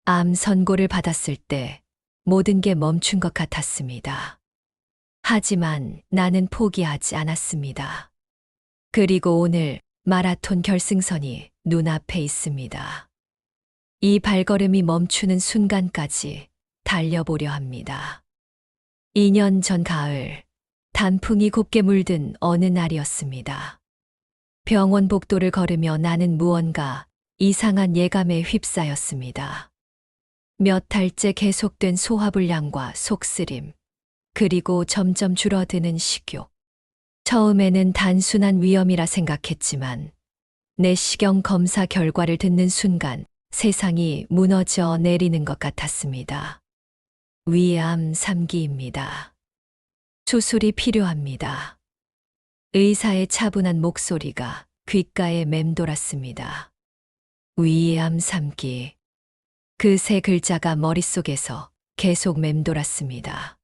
암 선고를 받았을 때 모든 게 멈춘 것 같았습니다. 하지만 나는 포기하지 않았습니다. 그리고 오늘 마라톤 결승선이 눈앞에 있습니다. 이 발걸음이 멈추는 순간까지 달려보려 합니다. 2년 전 가을, 단풍이 곱게 물든 어느 날이었습니다. 병원 복도를 걸으며 나는 무언가 이상한 예감에 휩싸였습니다. 몇 달째 계속된 소화불량과 속쓰림, 그리고 점점 줄어드는 식욕. 처음에는 단순한 위염이라 생각했지만 내시경 검사 결과를 듣는 순간 세상이 무너져 내리는 것 같았습니다. 위암 3기입니다. 수술이 필요합니다. 의사의 차분한 목소리가 귓가에 맴돌았습니다. 위암 3기. 그 세 글자가 머릿속에서 계속 맴돌았습니다.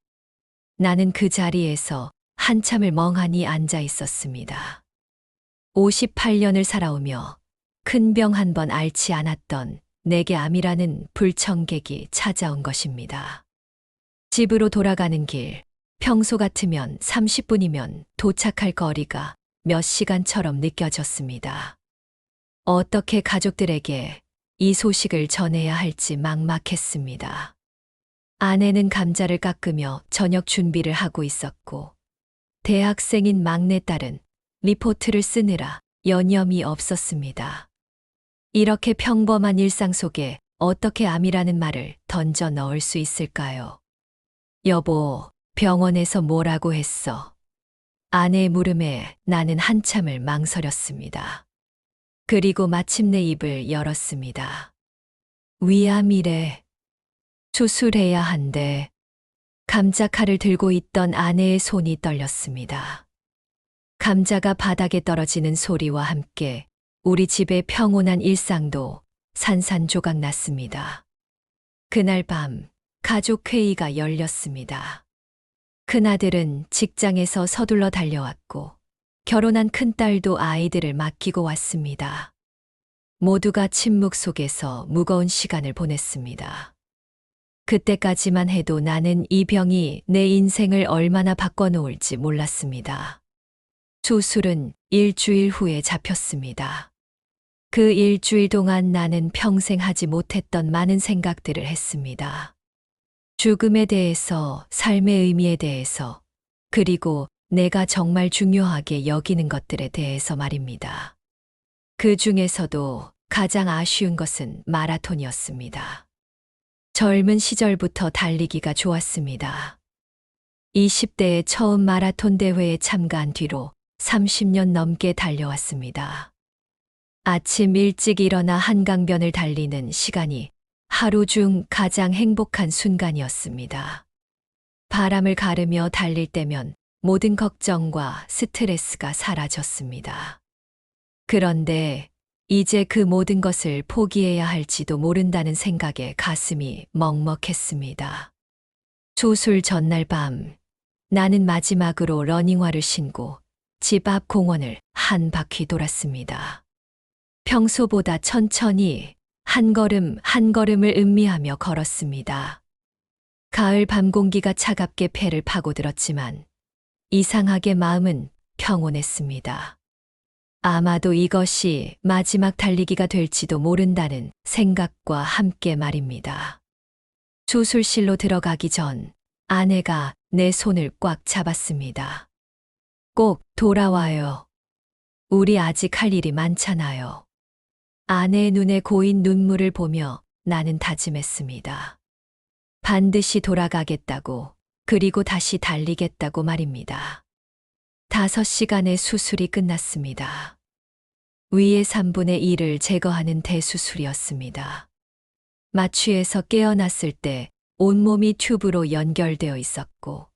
나는 그 자리에서 한참을 멍하니 앉아 있었습니다. 58년을 살아오며 큰 병 한 번 앓지 않았던 내게 암이라는 불청객이 찾아온 것입니다. 집으로 돌아가는 길, 평소 같으면 30분이면 도착할 거리가 몇 시간처럼 느껴졌습니다. 어떻게 가족들에게 이 소식을 전해야 할지 막막했습니다. 아내는 감자를 깎으며 저녁 준비를 하고 있었고, 대학생인 막내딸은 리포트를 쓰느라 여념이 없었습니다. 이렇게 평범한 일상 속에 어떻게 암이라는 말을 던져 넣을 수 있을까요? 여보, 병원에서 뭐라고 했어? 아내의 물음에 나는 한참을 망설였습니다. 그리고 마침내 입을 열었습니다. 위암이래. 수술해야 한대. 감자칼을 들고 있던 아내의 손이 떨렸습니다. 감자가 바닥에 떨어지는 소리와 함께 우리 집의 평온한 일상도 산산조각 났습니다. 그날 밤 가족 회의가 열렸습니다. 큰아들은 직장에서 서둘러 달려왔고 결혼한 큰딸도 아이들을 맡기고 왔습니다. 모두가 침묵 속에서 무거운 시간을 보냈습니다. 그때까지만 해도 나는 이 병이 내 인생을 얼마나 바꿔놓을지 몰랐습니다. 수술은 일주일 후에 잡혔습니다. 그 일주일 동안 나는 평생 하지 못했던 많은 생각들을 했습니다. 죽음에 대해서, 삶의 의미에 대해서, 그리고 내가 정말 중요하게 여기는 것들에 대해서 말입니다. 그 중에서도 가장 아쉬운 것은 마라톤이었습니다. 젊은 시절부터 달리기가 좋았습니다. 20대에 처음 마라톤 대회에 참가한 뒤로 30년 넘게 달려왔습니다. 아침 일찍 일어나 한강변을 달리는 시간이 하루 중 가장 행복한 순간이었습니다. 바람을 가르며 달릴 때면 모든 걱정과 스트레스가 사라졌습니다. 그런데 이제 그 모든 것을 포기해야 할지도 모른다는 생각에 가슴이 먹먹했습니다. 수술 전날 밤, 나는 마지막으로 러닝화를 신고 집 앞 공원을 한 바퀴 돌았습니다. 평소보다 천천히 한 걸음 한 걸음을 음미하며 걸었습니다. 가을 밤 공기가 차갑게 폐를 파고들었지만 이상하게 마음은 평온했습니다. 아마도 이것이 마지막 달리기가 될지도 모른다는 생각과 함께 말입니다. 수술실로 들어가기 전 아내가 내 손을 꽉 잡았습니다. 꼭 돌아와요. 우리 아직 할 일이 많잖아요. 아내의 눈에 고인 눈물을 보며 나는 다짐했습니다. 반드시 돌아가겠다고, 그리고 다시 달리겠다고 말입니다. 5시간의 수술이 끝났습니다. 위의 3분의 1을 제거하는 대수술이었습니다. 마취에서 깨어났을 때 온몸이 튜브로 연결되어 있었고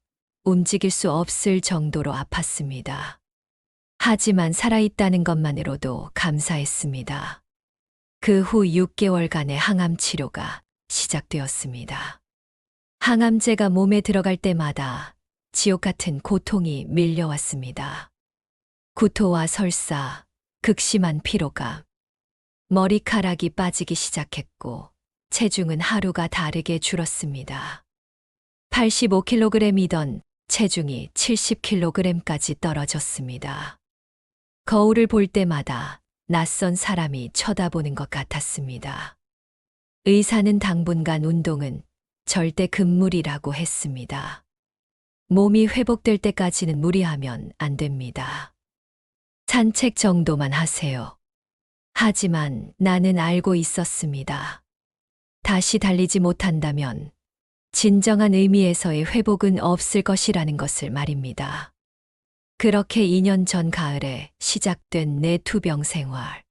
움직일 수 없을 정도로 아팠습니다. 하지만 살아있다는 것만으로도 감사했습니다. 그 후 6개월간의 항암 치료가 시작되었습니다. 항암제가 몸에 들어갈 때마다 지옥 같은 고통이 밀려왔습니다. 구토와 설사, 극심한 피로감, 머리카락이 빠지기 시작했고 체중은 하루가 다르게 줄었습니다. 85kg이던 체중이 70kg까지 떨어졌습니다. 거울을 볼 때마다 낯선 사람이 쳐다보는 것 같았습니다. 의사는 당분간 운동은 절대 금물이라고 했습니다. 몸이 회복될 때까지는 무리하면 안 됩니다. 산책 정도만 하세요. 하지만 나는 알고 있었습니다. 다시 달리지 못한다면 진정한 의미에서의 회복은 없을 것이라는 것을 말입니다. 그렇게 2년 전 가을에 시작된 내 투병 생활.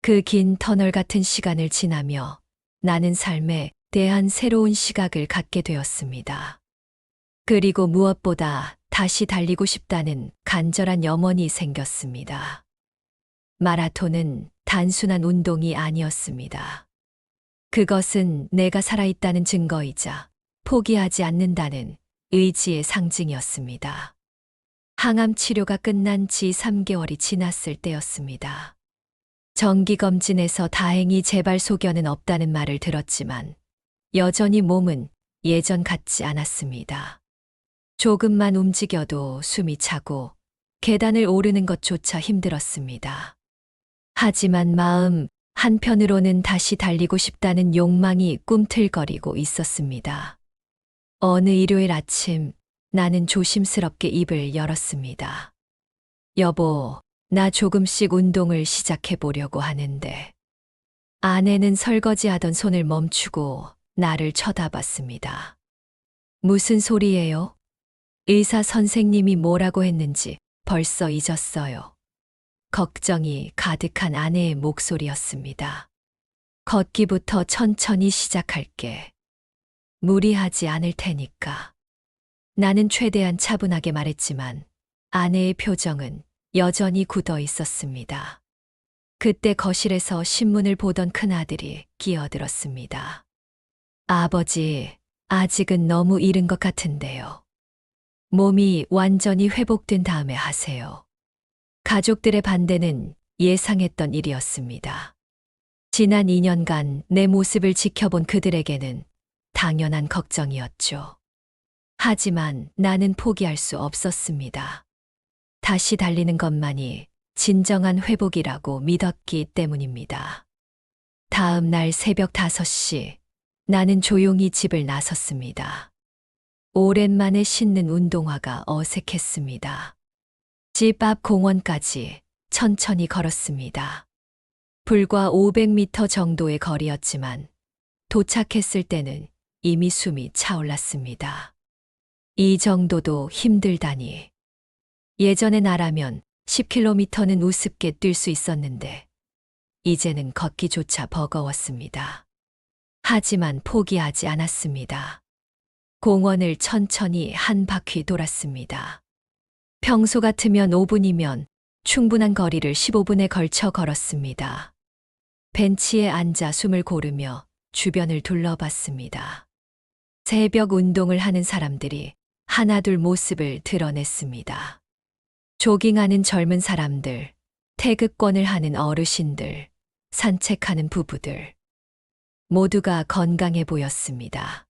그 긴 터널 같은 시간을 지나며 나는 삶에 대한 새로운 시각을 갖게 되었습니다. 그리고 무엇보다 다시 달리고 싶다는 간절한 염원이 생겼습니다. 마라톤은 단순한 운동이 아니었습니다. 그것은 내가 살아있다는 증거이자 포기하지 않는다는 의지의 상징이었습니다. 항암 치료가 끝난 지 3개월이 지났을 때였습니다. 정기검진에서 다행히 재발 소견은 없다는 말을 들었지만 여전히 몸은 예전 같지 않았습니다. 조금만 움직여도 숨이 차고 계단을 오르는 것조차 힘들었습니다. 하지만 마음 한편으로는 다시 달리고 싶다는 욕망이 꿈틀거리고 있었습니다. 어느 일요일 아침 나는 조심스럽게 입을 열었습니다. 여보, 나 조금씩 운동을 시작해 보려고 하는데. 아내는 설거지하던 손을 멈추고 나를 쳐다봤습니다. 무슨 소리예요? 의사 선생님이 뭐라고 했는지 벌써 잊었어요. 걱정이 가득한 아내의 목소리였습니다. 걷기부터 천천히 시작할게. 무리하지 않을 테니까. 나는 최대한 차분하게 말했지만 아내의 표정은 여전히 굳어 있었습니다. 그때 거실에서 신문을 보던 큰아들이 끼어들었습니다. 아버지, 아직은 너무 이른 것 같은데요. 몸이 완전히 회복된 다음에 하세요. 가족들의 반대는 예상했던 일이었습니다. 지난 2년간 내 모습을 지켜본 그들에게는 당연한 걱정이었죠. 하지만 나는 포기할 수 없었습니다. 다시 달리는 것만이 진정한 회복이라고 믿었기 때문입니다. 다음 날 새벽 5시, 나는 조용히 집을 나섰습니다. 오랜만에 신는 운동화가 어색했습니다. 집 앞 공원까지 천천히 걸었습니다. 불과 500m 정도의 거리였지만 도착했을 때는 이미 숨이 차올랐습니다. 이 정도도 힘들다니. 예전의 나라면 10km는 우습게 뛸 수 있었는데 이제는 걷기조차 버거웠습니다. 하지만 포기하지 않았습니다. 공원을 천천히 한 바퀴 돌았습니다. 평소 같으면 5분이면 충분한 거리를 15분에 걸쳐 걸었습니다. 벤치에 앉아 숨을 고르며 주변을 둘러봤습니다. 새벽 운동을 하는 사람들이 하나둘 모습을 드러냈습니다. 조깅하는 젊은 사람들, 태극권을 하는 어르신들, 산책하는 부부들. 모두가 건강해 보였습니다.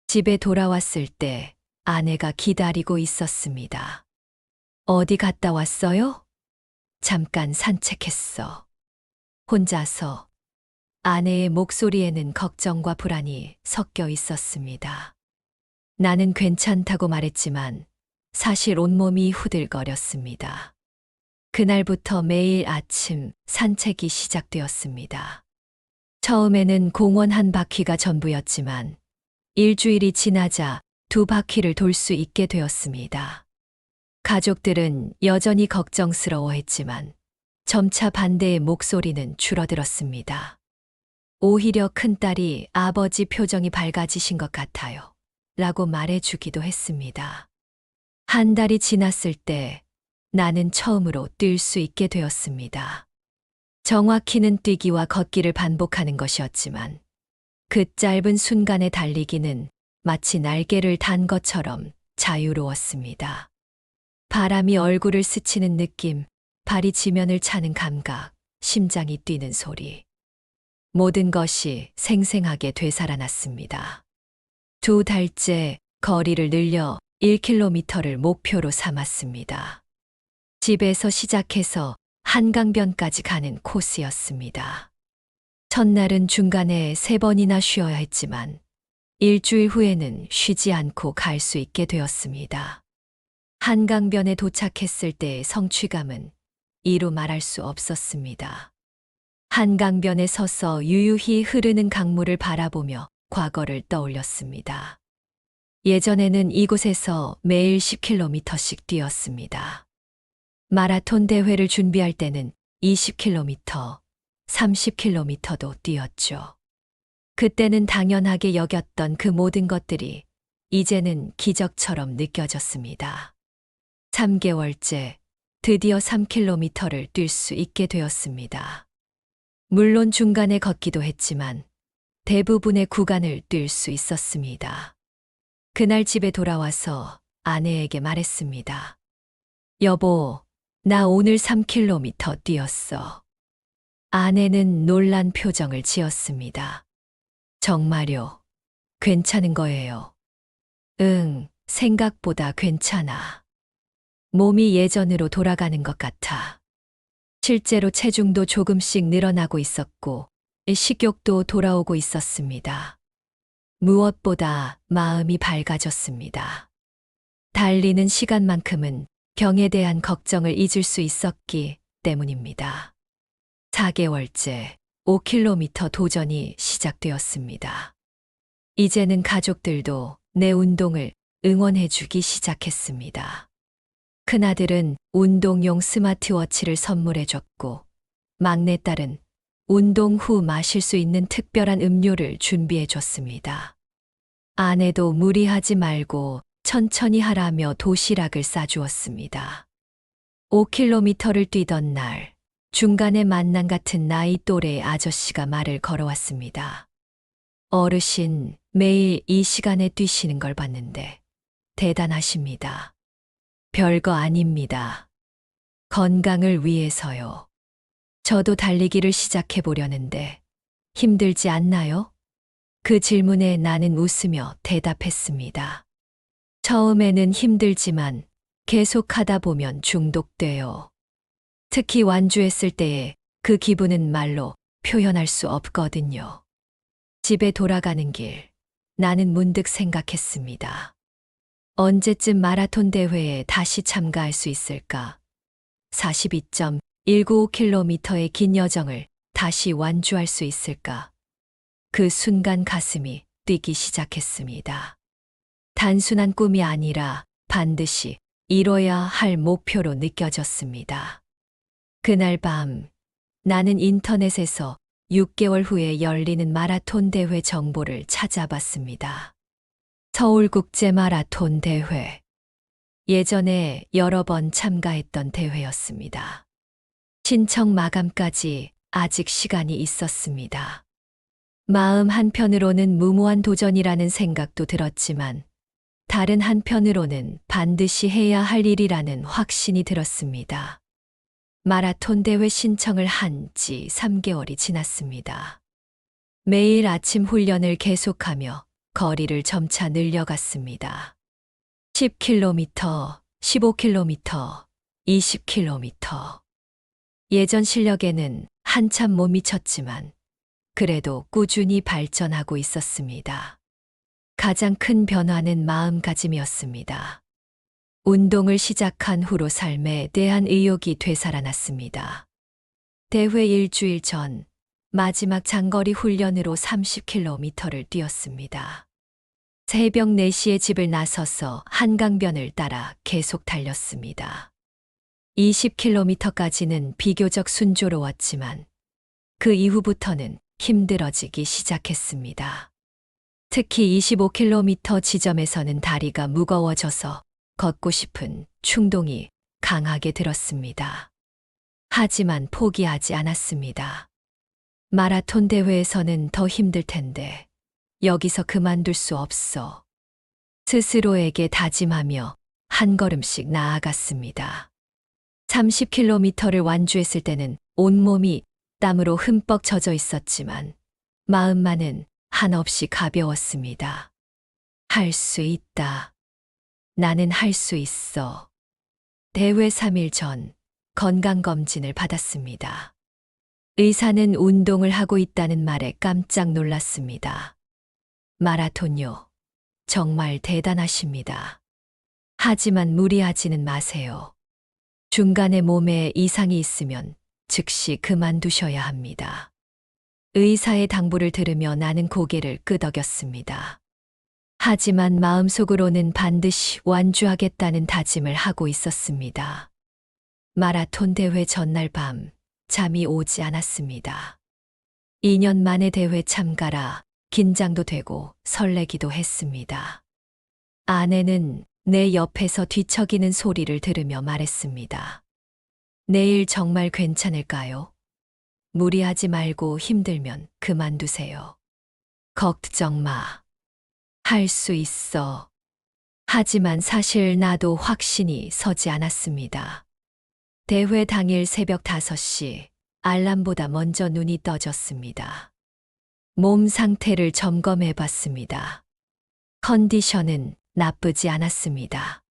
집에 돌아왔을 때 아내가 기다리고 있었습니다. 어디 갔다 왔어요? 잠깐 산책했어. 혼자서. 아내의 목소리에는 걱정과 불안이 섞여 있었습니다. 나는 괜찮다고 말했지만 사실 온몸이 후들거렸습니다. 그날부터 매일 아침 산책이 시작되었습니다. 처음에는 공원 한 바퀴가 전부였지만 일주일이 지나자 2바퀴를 돌 수 있게 되었습니다. 가족들은 여전히 걱정스러워했지만 점차 반대의 목소리는 줄어들었습니다. 오히려 큰딸이 아버지 표정이 밝아지신 것 같아요. 라고 말해주기도 했습니다. 한 달이 지났을 때 나는 처음으로 뛸 수 있게 되었습니다. 정확히는 뛰기와 걷기를 반복하는 것이었지만 그 짧은 순간의 달리기는 마치 날개를 단 것처럼 자유로웠습니다. 바람이 얼굴을 스치는 느낌, 발이 지면을 차는 감각, 심장이 뛰는 소리. 모든 것이 생생하게 되살아났습니다. 2달째 거리를 늘려 1km를 목표로 삼았습니다. 집에서 시작해서 한강변까지 가는 코스였습니다. 첫날은 중간에 3번이나 쉬어야 했지만 일주일 후에는 쉬지 않고 갈 수 있게 되었습니다. 한강변에 도착했을 때의 성취감은 이루 말할 수 없었습니다. 한강변에 서서 유유히 흐르는 강물을 바라보며 과거를 떠올렸습니다. 예전에는 이곳에서 매일 10km씩 뛰었습니다. 마라톤 대회를 준비할 때는 20km, 30km도 뛰었죠. 그때는 당연하게 여겼던 그 모든 것들이 이제는 기적처럼 느껴졌습니다. 3개월째 드디어 3km를 뛸 수 있게 되었습니다. 물론 중간에 걷기도 했지만 대부분의 구간을 뛸 수 있었습니다. 그날 집에 돌아와서 아내에게 말했습니다. 여보, 나 오늘 3km 뛰었어. 아내는 놀란 표정을 지었습니다. 정말요? 괜찮은 거예요? 응, 생각보다 괜찮아. 몸이 예전으로 돌아가는 것 같아. 실제로 체중도 조금씩 늘어나고 있었고, 식욕도 돌아오고 있었습니다. 무엇보다 마음이 밝아졌습니다. 달리는 시간만큼은 병에 대한 걱정을 잊을 수 있었기 때문입니다. 4개월째 5km 도전이 시작되었습니다. 이제는 가족들도 내 운동을 응원해주기 시작했습니다. 큰아들은 운동용 스마트워치를 선물해줬고, 막내딸은 운동 후 마실 수 있는 특별한 음료를 준비해줬습니다. 아내도 무리하지 말고 천천히 하라며 도시락을 싸주었습니다. 5km를 뛰던 날, 중간에 만난 같은 나이 또래의 아저씨가 말을 걸어왔습니다. 어르신, 매일 이 시간에 뛰시는 걸 봤는데 대단하십니다. 별거 아닙니다. 건강을 위해서요. 저도 달리기를 시작해 보려는데 힘들지 않나요? 그 질문에 나는 웃으며 대답했습니다. 처음에는 힘들지만 계속하다 보면 중독돼요. 특히 완주했을 때의 그 기분은 말로 표현할 수 없거든요. 집에 돌아가는 길, 나는 문득 생각했습니다. 언제쯤 마라톤 대회에 다시 참가할 수 있을까? 42.195km의 긴 여정을 다시 완주할 수 있을까? 그 순간 가슴이 뛰기 시작했습니다. 단순한 꿈이 아니라 반드시 이뤄야 할 목표로 느껴졌습니다. 그날 밤, 나는 인터넷에서 6개월 후에 열리는 마라톤 대회 정보를 찾아봤습니다. 서울국제마라톤 대회. 예전에 여러 번 참가했던 대회였습니다. 신청 마감까지 아직 시간이 있었습니다. 마음 한편으로는 무모한 도전이라는 생각도 들었지만 다른 한편으로는 반드시 해야 할 일이라는 확신이 들었습니다. 마라톤 대회 신청을 한 지 3개월이 지났습니다. 매일 아침 훈련을 계속하며 거리를 점차 늘려갔습니다. 10km, 15km, 20km. 예전 실력에는 한참 못 미쳤지만 그래도 꾸준히 발전하고 있었습니다. 가장 큰 변화는 마음가짐이었습니다. 운동을 시작한 후로 삶에 대한 의욕이 되살아났습니다. 대회 일주일 전 마지막 장거리 훈련으로 30km를 뛰었습니다. 새벽 4시에 집을 나서서 한강변을 따라 계속 달렸습니다. 20km까지는 비교적 순조로웠지만 그 이후부터는 힘들어지기 시작했습니다. 특히 25km 지점에서는 다리가 무거워져서 걷고 싶은 충동이 강하게 들었습니다. 하지만 포기하지 않았습니다. 마라톤 대회에서는 더 힘들 텐데 여기서 그만둘 수 없어. 스스로에게 다짐하며 한 걸음씩 나아갔습니다. 30km를 완주했을 때는 온몸이 땀으로 흠뻑 젖어 있었지만 마음만은 한없이 가벼웠습니다. 할 수 있다. 나는 할 수 있어. 대회 3일 전 건강검진을 받았습니다. 의사는 운동을 하고 있다는 말에 깜짝 놀랐습니다. 마라톤요. 정말 대단하십니다. 하지만 무리하지는 마세요. 중간에 몸에 이상이 있으면 즉시 그만두셔야 합니다. 의사의 당부를 들으며 나는 고개를 끄덕였습니다. 하지만 마음속으로는 반드시 완주하겠다는 다짐을 하고 있었습니다. 마라톤 대회 전날 밤 잠이 오지 않았습니다. 2년 만에 대회 참가라 긴장도 되고 설레기도 했습니다. 아내는 내 옆에서 뒤척이는 소리를 들으며 말했습니다. 내일 정말 괜찮을까요? 무리하지 말고 힘들면 그만두세요. 걱정 마. 할 수 있어. 하지만 사실 나도 확신이 서지 않았습니다. 대회 당일 새벽 5시 알람보다 먼저 눈이 떠졌습니다. 몸 상태를 점검해 봤습니다. 컨디션은 나쁘지 않았습니다.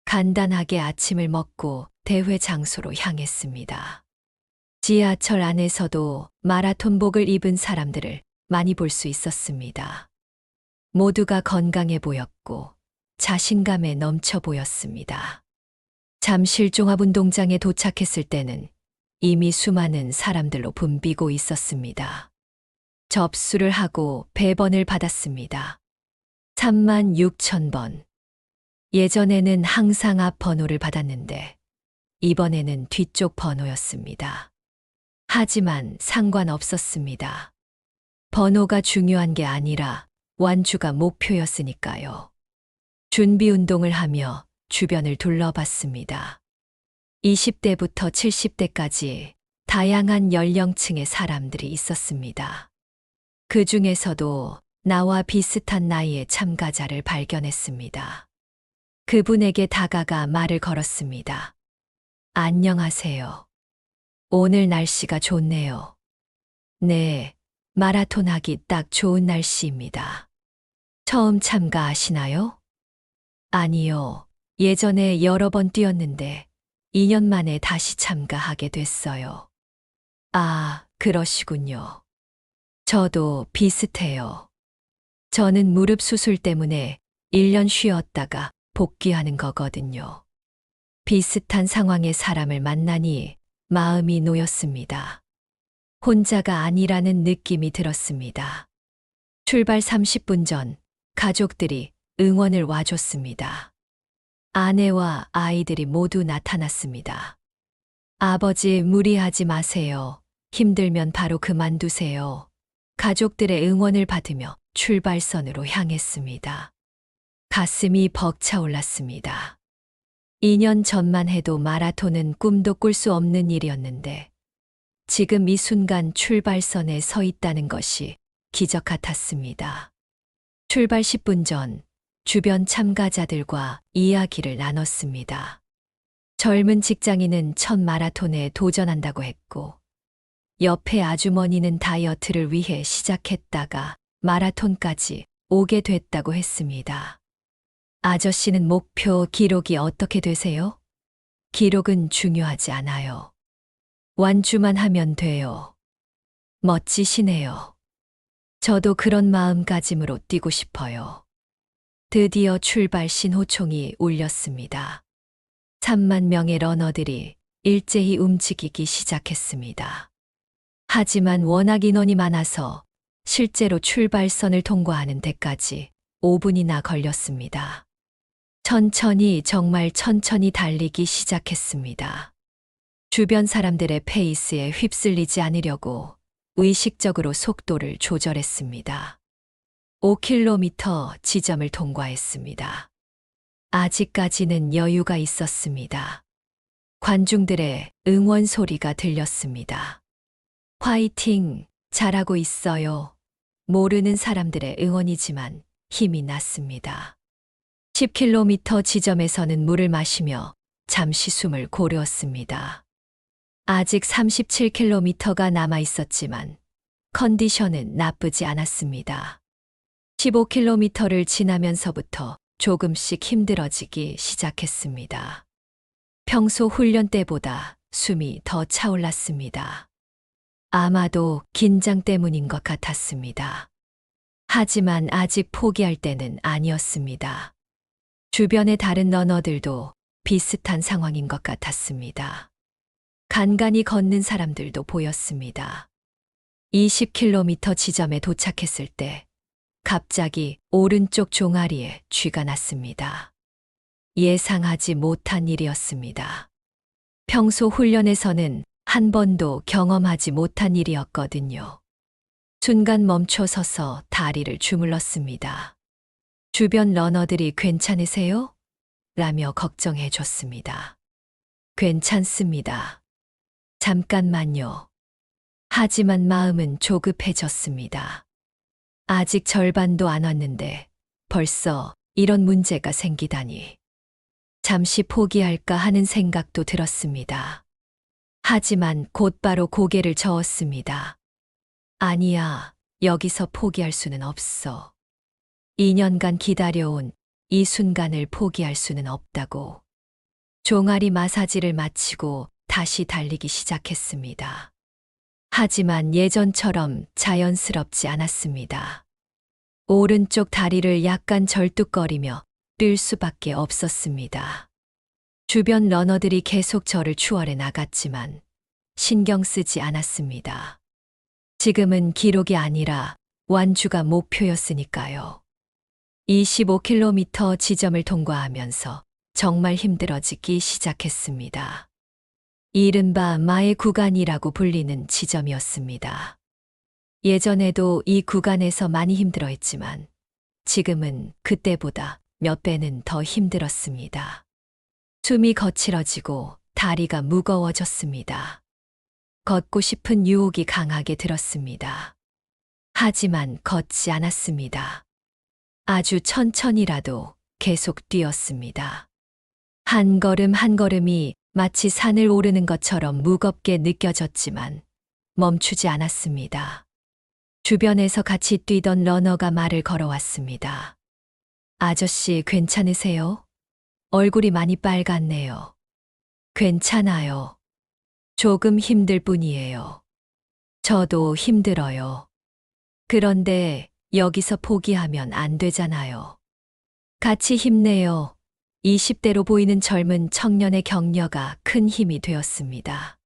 간단하게 아침을 먹고 대회 장소로 향했습니다. 지하철 안에서도 마라톤복을 입은 사람들을 많이 볼 수 있었습니다. 모두가 건강해 보였고 자신감에 넘쳐 보였습니다. 잠실 종합운동장에 도착했을 때는 이미 수많은 사람들로 붐비고 있었습니다. 접수를 하고 배번을 받았습니다. 36,000번. 예전에는 항상 앞 번호를 받았는데 이번에는 뒤쪽 번호였습니다. 하지만 상관없었습니다. 번호가 중요한 게 아니라 완주가 목표였으니까요. 준비 운동을 하며 주변을 둘러봤습니다. 20대부터 70대까지 다양한 연령층의 사람들이 있었습니다. 그 중에서도 나와 비슷한 나이의 참가자를 발견했습니다. 그분에게 다가가 말을 걸었습니다. 안녕하세요. 오늘 날씨가 좋네요. 네, 마라톤 하기 딱 좋은 날씨입니다. 처음 참가하시나요? 아니요. 예전에 여러 번 뛰었는데 2년 만에 다시 참가하게 됐어요. 아, 그러시군요. 저도 비슷해요. 저는 무릎 수술 때문에 1년 쉬었다가 복귀하는 거거든요. 비슷한 상황의 사람을 만나니 마음이 놓였습니다. 혼자가 아니라는 느낌이 들었습니다. 출발 30분 전 가족들이 응원을 와줬습니다. 아내와 아이들이 모두 나타났습니다. 아버지 무리하지 마세요. 힘들면 바로 그만두세요. 가족들의 응원을 받으며 출발선으로 향했습니다. 가슴이 벅차올랐습니다. 2년 전만 해도 마라톤은 꿈도 꿀 수 없는 일이었는데 지금 이 순간 출발선에 서 있다는 것이 기적 같았습니다. 출발 10분 전 주변 참가자들과 이야기를 나눴습니다. 젊은 직장인은 첫 마라톤에 도전한다고 했고 옆에 아주머니는 다이어트를 위해 시작했다가 마라톤까지 오게 됐다고 했습니다. 아저씨는 목표 기록이 어떻게 되세요? 기록은 중요하지 않아요. 완주만 하면 돼요. 멋지시네요. 저도 그런 마음가짐으로 뛰고 싶어요. 드디어 출발 신호총이 울렸습니다. 3만 명의 러너들이 일제히 움직이기 시작했습니다. 하지만 워낙 인원이 많아서 실제로 출발선을 통과하는 데까지 5분이나 걸렸습니다. 천천히, 정말 천천히 달리기 시작했습니다. 주변 사람들의 페이스에 휩쓸리지 않으려고 의식적으로 속도를 조절했습니다. 5km 지점을 통과했습니다. 아직까지는 여유가 있었습니다. 관중들의 응원 소리가 들렸습니다. 화이팅! 잘하고 있어요. 모르는 사람들의 응원이지만 힘이 났습니다. 10km 지점에서는 물을 마시며 잠시 숨을 고르었습니다. 아직 37km가 남아 있었지만 컨디션은 나쁘지 않았습니다. 15km를 지나면서부터 조금씩 힘들어지기 시작했습니다. 평소 훈련 때보다 숨이 더 차올랐습니다. 아마도 긴장 때문인 것 같았습니다. 하지만 아직 포기할 때는 아니었습니다. 주변의 다른 러너들도 비슷한 상황인 것 같았습니다. 간간히 걷는 사람들도 보였습니다. 20km 지점에 도착했을 때 갑자기 오른쪽 종아리에 쥐가 났습니다. 예상하지 못한 일이었습니다. 평소 훈련에서는 한 번도 경험하지 못한 일이었거든요. 순간 멈춰 서서 다리를 주물렀습니다. 주변 러너들이 괜찮으세요? 라며 걱정해 줬습니다. 괜찮습니다. 잠깐만요. 하지만 마음은 조급해졌습니다. 아직 절반도 안 왔는데 벌써 이런 문제가 생기다니. 잠시 포기할까 하는 생각도 들었습니다. 하지만 곧바로 고개를 저었습니다. 아니야, 여기서 포기할 수는 없어. 2년간 기다려온 이 순간을 포기할 수는 없다고. 종아리 마사지를 마치고 다시 달리기 시작했습니다. 하지만 예전처럼 자연스럽지 않았습니다. 오른쪽 다리를 약간 절뚝거리며 뛸 수밖에 없었습니다. 주변 러너들이 계속 저를 추월해 나갔지만 신경 쓰지 않았습니다. 지금은 기록이 아니라 완주가 목표였으니까요. 25km 지점을 통과하면서 정말 힘들어지기 시작했습니다. 이른바 마의 구간이라고 불리는 지점이었습니다. 예전에도 이 구간에서 많이 힘들어했지만 지금은 그때보다 몇 배는 더 힘들었습니다. 숨이 거칠어지고 다리가 무거워졌습니다. 걷고 싶은 유혹이 강하게 들었습니다. 하지만 걷지 않았습니다. 아주 천천히라도 계속 뛰었습니다. 한 걸음 한 걸음이 마치 산을 오르는 것처럼 무겁게 느껴졌지만 멈추지 않았습니다. 주변에서 같이 뛰던 러너가 말을 걸어왔습니다. 아저씨 괜찮으세요? 얼굴이 많이 빨갛네요. 괜찮아요. 조금 힘들 뿐이에요. 저도 힘들어요. 그런데 여기서 포기하면 안 되잖아요. 같이 힘내요. 20대로 보이는 젊은 청년의 격려가 큰 힘이 되었습니다.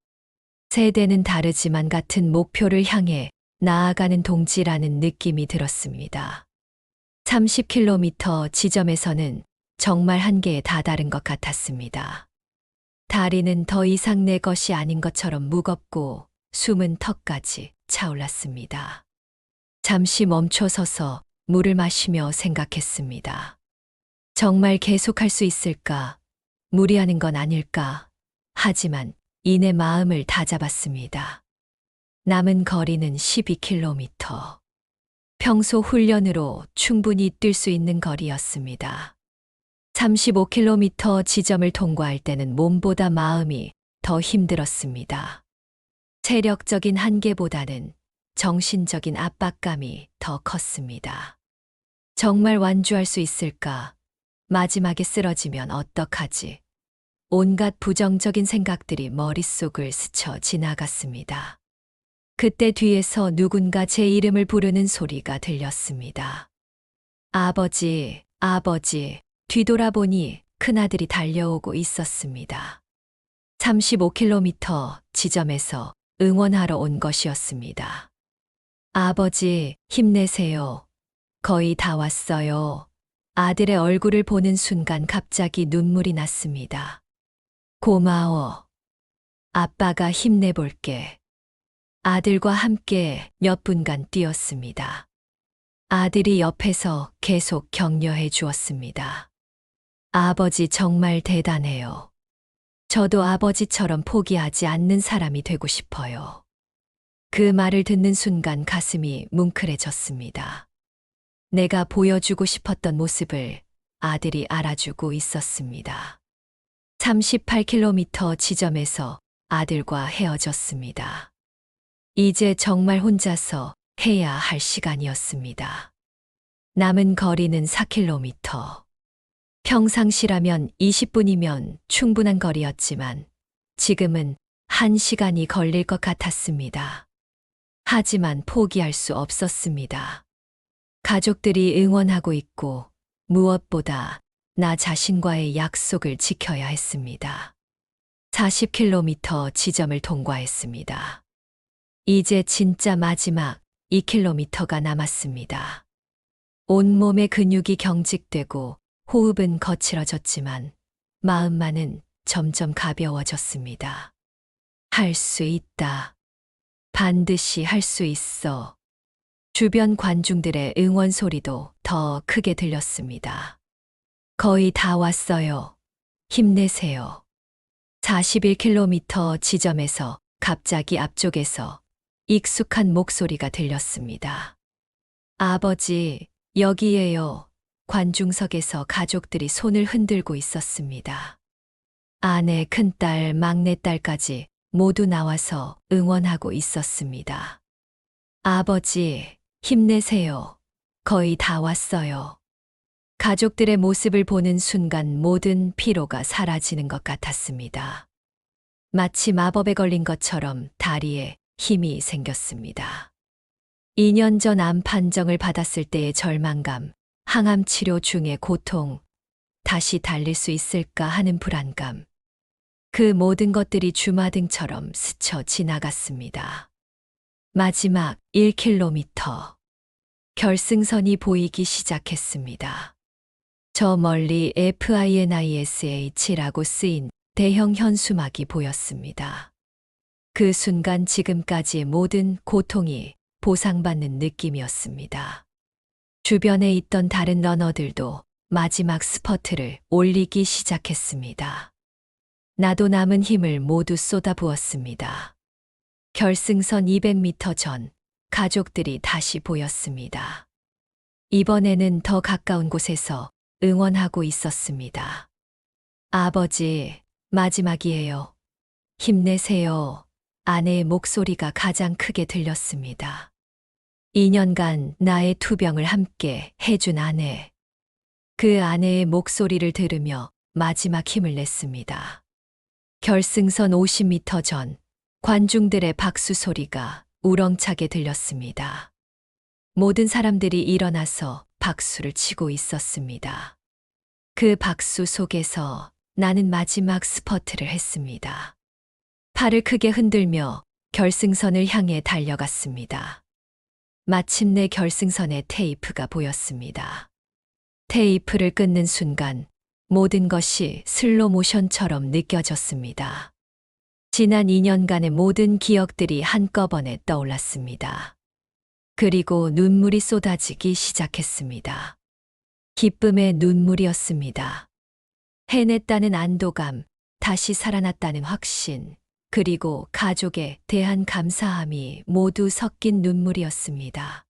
세대는 다르지만 같은 목표를 향해 나아가는 동지라는 느낌이 들었습니다. 30km 지점에서는 정말 한계에 다다른 것 같았습니다. 다리는 더 이상 내 것이 아닌 것처럼 무겁고 숨은 턱까지 차올랐습니다. 잠시 멈춰 서서 물을 마시며 생각했습니다. 정말 계속할 수 있을까? 무리하는 건 아닐까? 하지만 이내 마음을 다잡았습니다. 남은 거리는 12km. 평소 훈련으로 충분히 뛸 수 있는 거리였습니다. 35km 지점을 통과할 때는 몸보다 마음이 더 힘들었습니다. 체력적인 한계보다는 정신적인 압박감이 더 컸습니다. 정말 완주할 수 있을까? 마지막에 쓰러지면 어떡하지? 온갖 부정적인 생각들이 머릿속을 스쳐 지나갔습니다. 그때 뒤에서 누군가 제 이름을 부르는 소리가 들렸습니다. 아버지, 아버지. 뒤돌아보니 큰아들이 달려오고 있었습니다. 35km 지점에서 응원하러 온 것이었습니다. 아버지, 힘내세요. 거의 다 왔어요. 아들의 얼굴을 보는 순간 갑자기 눈물이 났습니다. 고마워. 아빠가 힘내볼게. 아들과 함께 몇 분간 뛰었습니다. 아들이 옆에서 계속 격려해 주었습니다. 아버지 정말 대단해요. 저도 아버지처럼 포기하지 않는 사람이 되고 싶어요. 그 말을 듣는 순간 가슴이 뭉클해졌습니다. 내가 보여주고 싶었던 모습을 아들이 알아주고 있었습니다. 38km 지점에서 아들과 헤어졌습니다. 이제 정말 혼자서 해야 할 시간이었습니다. 남은 거리는 4km. 평상시라면 20분이면 충분한 거리였지만 지금은 1시간이 걸릴 것 같았습니다. 하지만 포기할 수 없었습니다. 가족들이 응원하고 있고 무엇보다 나 자신과의 약속을 지켜야 했습니다. 40km 지점을 통과했습니다. 이제 진짜 마지막 2km가 남았습니다. 온몸의 근육이 경직되고 호흡은 거칠어졌지만 마음만은 점점 가벼워졌습니다. 할 수 있다. 반드시 할 수 있어. 주변 관중들의 응원 소리도 더 크게 들렸습니다. 거의 다 왔어요. 힘내세요. 41km 지점에서 갑자기 앞쪽에서 익숙한 목소리가 들렸습니다. 아버지, 여기에요. 관중석에서 가족들이 손을 흔들고 있었습니다. 아내, 큰딸, 막내딸까지 모두 나와서 응원하고 있었습니다. 아버지, 힘내세요. 거의 다 왔어요. 가족들의 모습을 보는 순간 모든 피로가 사라지는 것 같았습니다. 마치 마법에 걸린 것처럼 다리에 힘이 생겼습니다. 2년 전 암 판정을 받았을 때의 절망감, 항암 치료 중의 고통, 다시 달릴 수 있을까 하는 불안감. 그 모든 것들이 주마등처럼 스쳐 지나갔습니다. 마지막 1km. 결승선이 보이기 시작했습니다. 저 멀리 FINISH라고 쓰인 대형 현수막이 보였습니다. 그 순간 지금까지의 모든 고통이 보상받는 느낌이었습니다. 주변에 있던 다른 러너들도 마지막 스퍼트를 올리기 시작했습니다. 나도 남은 힘을 모두 쏟아부었습니다. 결승선 200m 전 가족들이 다시 보였습니다. 이번에는 더 가까운 곳에서 응원하고 있었습니다. 아버지, 마지막이에요. 힘내세요. 아내의 목소리가 가장 크게 들렸습니다. 2년간 나의 투병을 함께 해준 아내. 그 아내의 목소리를 들으며 마지막 힘을 냈습니다. 결승선 50m 전 관중들의 박수 소리가 우렁차게 들렸습니다. 모든 사람들이 일어나서 박수를 치고 있었습니다. 그 박수 속에서 나는 마지막 스퍼트를 했습니다. 팔을 크게 흔들며 결승선을 향해 달려갔습니다. 마침내 결승선에 테이프가 보였습니다. 테이프를 끊는 순간 모든 것이 슬로 모션처럼 느껴졌습니다. 지난 2년간의 모든 기억들이 한꺼번에 떠올랐습니다. 그리고 눈물이 쏟아지기 시작했습니다. 기쁨의 눈물이었습니다. 해냈다는 안도감, 다시 살아났다는 확신, 그리고 가족에 대한 감사함이 모두 섞인 눈물이었습니다.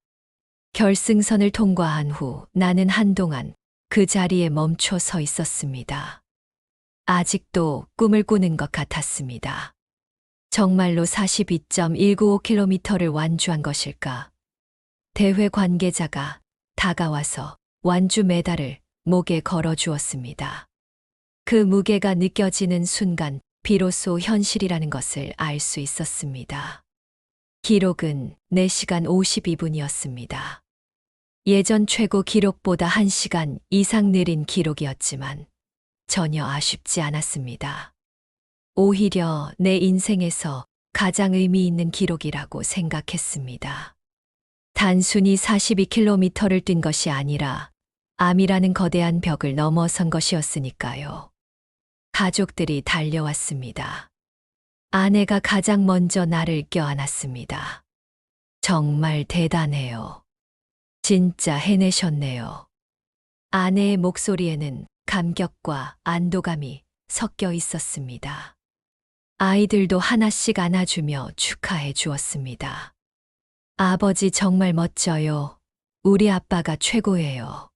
결승선을 통과한 후 나는 한동안 그 자리에 멈춰 서 있었습니다. 아직도 꿈을 꾸는 것 같았습니다. 정말로 42.195km를 완주한 것일까? 대회 관계자가 다가와서 완주 메달을 목에 걸어 주었습니다. 그 무게가 느껴지는 순간 비로소 현실이라는 것을 알 수 있었습니다. 기록은 4시간 52분이었습니다. 예전 최고 기록보다 1시간 이상 느린 기록이었지만 전혀 아쉽지 않았습니다. 오히려 내 인생에서 가장 의미 있는 기록이라고 생각했습니다. 단순히 42km를 뛴 것이 아니라 암이라는 거대한 벽을 넘어선 것이었으니까요. 가족들이 달려왔습니다. 아내가 가장 먼저 나를 껴안았습니다. 정말 대단해요. 진짜 해내셨네요. 아내의 목소리에는 감격과 안도감이 섞여 있었습니다. 아이들도 하나씩 안아주며 축하해 주었습니다. 아버지 정말 멋져요. 우리 아빠가 최고예요.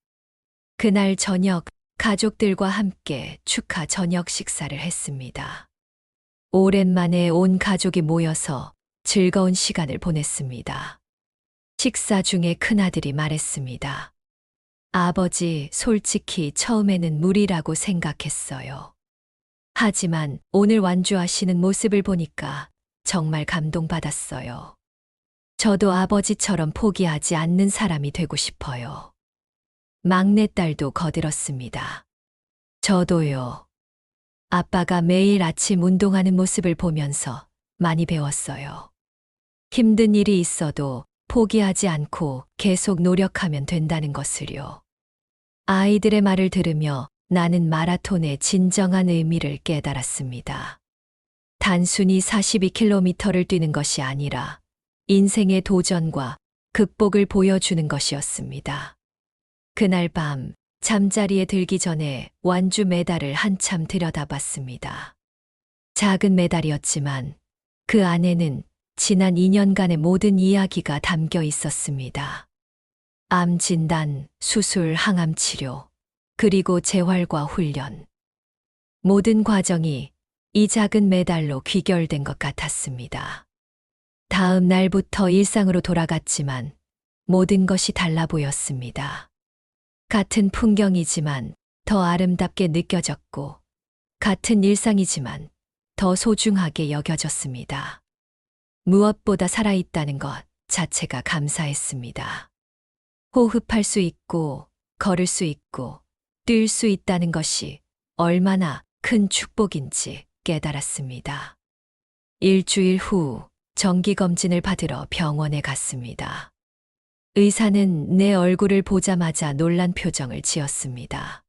그날 저녁 가족들과 함께 축하 저녁 식사를 했습니다. 오랜만에 온 가족이 모여서 즐거운 시간을 보냈습니다. 식사 중에 큰아들이 말했습니다. 아버지, 솔직히 처음에는 무리라고 생각했어요. 하지만 오늘 완주하시는 모습을 보니까 정말 감동받았어요. 저도 아버지처럼 포기하지 않는 사람이 되고 싶어요. 막내딸도 거들었습니다. 저도요. 아빠가 매일 아침 운동하는 모습을 보면서 많이 배웠어요. 힘든 일이 있어도 포기하지 않고 계속 노력하면 된다는 것을요. 아이들의 말을 들으며 나는 마라톤의 진정한 의미를 깨달았습니다. 단순히 42km를 뛰는 것이 아니라 인생의 도전과 극복을 보여주는 것이었습니다. 그날 밤 잠자리에 들기 전에 완주 메달을 한참 들여다봤습니다. 작은 메달이었지만 그 안에는 지난 2년간의 모든 이야기가 담겨 있었습니다. 암 진단, 수술, 항암 치료, 그리고 재활과 훈련. 모든 과정이 이 작은 메달로 귀결된 것 같았습니다. 다음 날부터 일상으로 돌아갔지만 모든 것이 달라 보였습니다. 같은 풍경이지만 더 아름답게 느껴졌고, 같은 일상이지만 더 소중하게 여겨졌습니다. 무엇보다 살아있다는 것 자체가 감사했습니다. 호흡할 수 있고, 걸을 수 있고, 뛸 수 있다는 것이 얼마나 큰 축복인지 깨달았습니다. 일주일 후 정기검진을 받으러 병원에 갔습니다. 의사는 내 얼굴을 보자마자 놀란 표정을 지었습니다.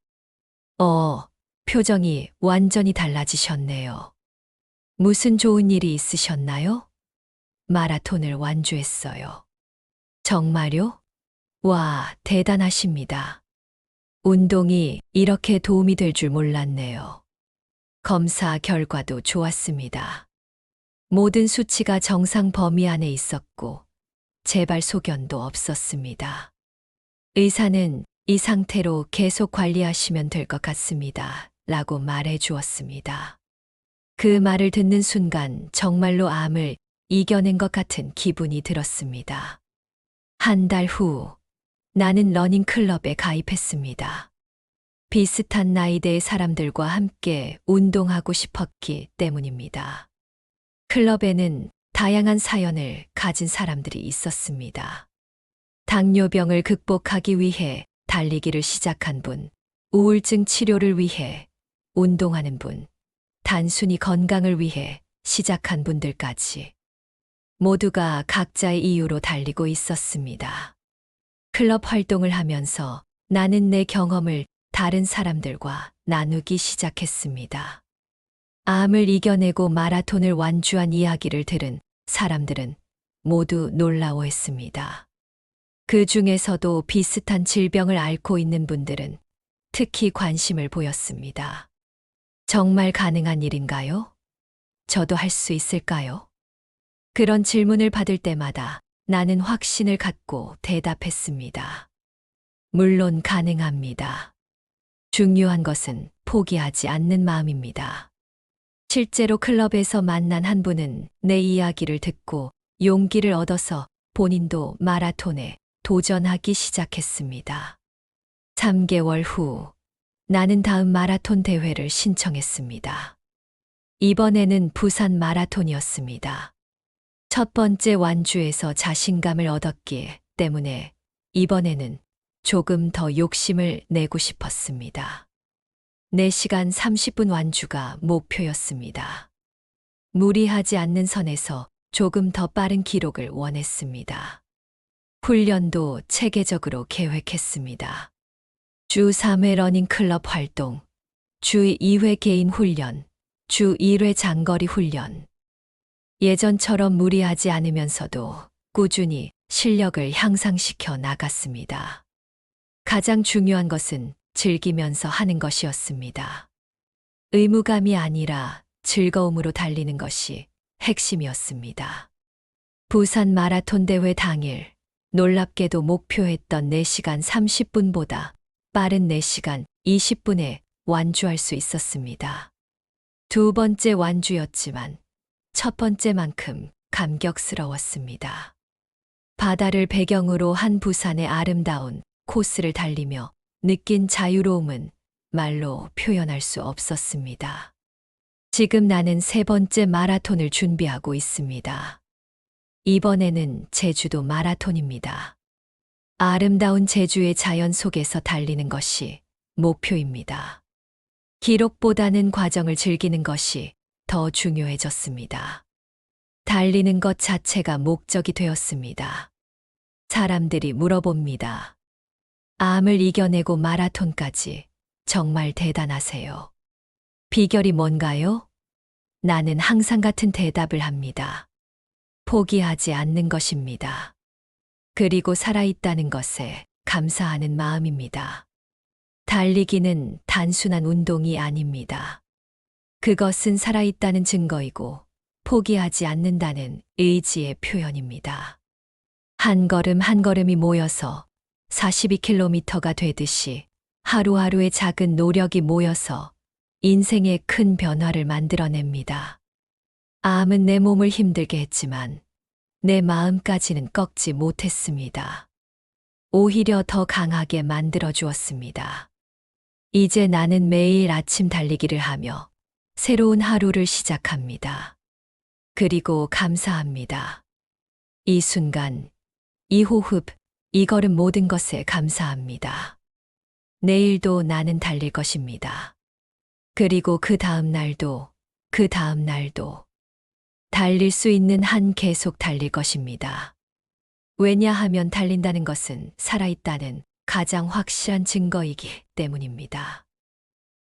표정이 완전히 달라지셨네요. 무슨 좋은 일이 있으셨나요? 마라톤을 완주했어요. 정말요? 와, 대단하십니다. 운동이 이렇게 도움이 될 줄 몰랐네요. 검사 결과도 좋았습니다. 모든 수치가 정상 범위 안에 있었고, 재발 소견도 없었습니다. 의사는 이 상태로 계속 관리하시면 될 것 같습니다. 라고 말해 주었습니다. 그 말을 듣는 순간 정말로 암을 이겨낸 것 같은 기분이 들었습니다. 한 달 후, 나는 러닝클럽에 가입했습니다. 비슷한 나이대의 사람들과 함께 운동하고 싶었기 때문입니다. 클럽에는 다양한 사연을 가진 사람들이 있었습니다. 당뇨병을 극복하기 위해 달리기를 시작한 분, 우울증 치료를 위해 운동하는 분, 단순히 건강을 위해 시작한 분들까지 모두가 각자의 이유로 달리고 있었습니다. 클럽 활동을 하면서 나는 내 경험을 다른 사람들과 나누기 시작했습니다. 암을 이겨내고 마라톤을 완주한 이야기를 들은 사람들은 모두 놀라워했습니다. 그 중에서도 비슷한 질병을 앓고 있는 분들은 특히 관심을 보였습니다. 정말 가능한 일인가요? 저도 할 수 있을까요? 그런 질문을 받을 때마다 나는 확신을 갖고 대답했습니다. 물론 가능합니다. 중요한 것은 포기하지 않는 마음입니다. 실제로 클럽에서 만난 한 분은 내 이야기를 듣고 용기를 얻어서 본인도 마라톤에 도전하기 시작했습니다. 3개월 후, 나는 다음 마라톤 대회를 신청했습니다. 이번에는 부산 마라톤이었습니다. 첫 번째 완주에서 자신감을 얻었기 때문에 이번에는 조금 더 욕심을 내고 싶었습니다. 4시간 30분 완주가 목표였습니다. 무리하지 않는 선에서 조금 더 빠른 기록을 원했습니다. 훈련도 체계적으로 계획했습니다. 주 3회 러닝클럽 활동, 주 2회 개인 훈련, 주 1회 장거리 훈련. 예전처럼 무리하지 않으면서도 꾸준히 실력을 향상시켜 나갔습니다. 가장 중요한 것은 즐기면서 하는 것이었습니다. 의무감이 아니라 즐거움으로 달리는 것이 핵심이었습니다. 부산 마라톤 대회 당일, 놀랍게도 목표했던 4시간 30분보다 빠른 4시간 20분에 완주할 수 있었습니다. 두 번째 완주였지만 첫 번째만큼 감격스러웠습니다. 바다를 배경으로 한 부산의 아름다운 코스를 달리며 느낀 자유로움은 말로 표현할 수 없었습니다. 지금 나는 세 번째 마라톤을 준비하고 있습니다. 이번에는 제주도 마라톤입니다. 아름다운 제주의 자연 속에서 달리는 것이 목표입니다. 기록보다는 과정을 즐기는 것이 더 중요해졌습니다. 달리는 것 자체가 목적이 되었습니다. 사람들이 물어봅니다. 암을 이겨내고 마라톤까지 정말 대단하세요. 비결이 뭔가요? 나는 항상 같은 대답을 합니다. 포기하지 않는 것입니다. 그리고 살아있다는 것에 감사하는 마음입니다. 달리기는 단순한 운동이 아닙니다. 그것은 살아있다는 증거이고 포기하지 않는다는 의지의 표현입니다. 한 걸음 한 걸음이 모여서 42km가 되듯이 하루하루의 작은 노력이 모여서 인생의 큰 변화를 만들어냅니다. 암은 내 몸을 힘들게 했지만 내 마음까지는 꺾지 못했습니다. 오히려 더 강하게 만들어 주었습니다. 이제 나는 매일 아침 달리기를 하며 새로운 하루를 시작합니다. 그리고 감사합니다. 이 순간, 이 호흡, 이 걸음 모든 것에 감사합니다. 내일도 나는 달릴 것입니다. 그리고 그 다음 날도, 그 다음 날도 달릴 수 있는 한 계속 달릴 것입니다. 왜냐하면 달린다는 것은 살아있다는 가장 확실한 증거이기 때문입니다.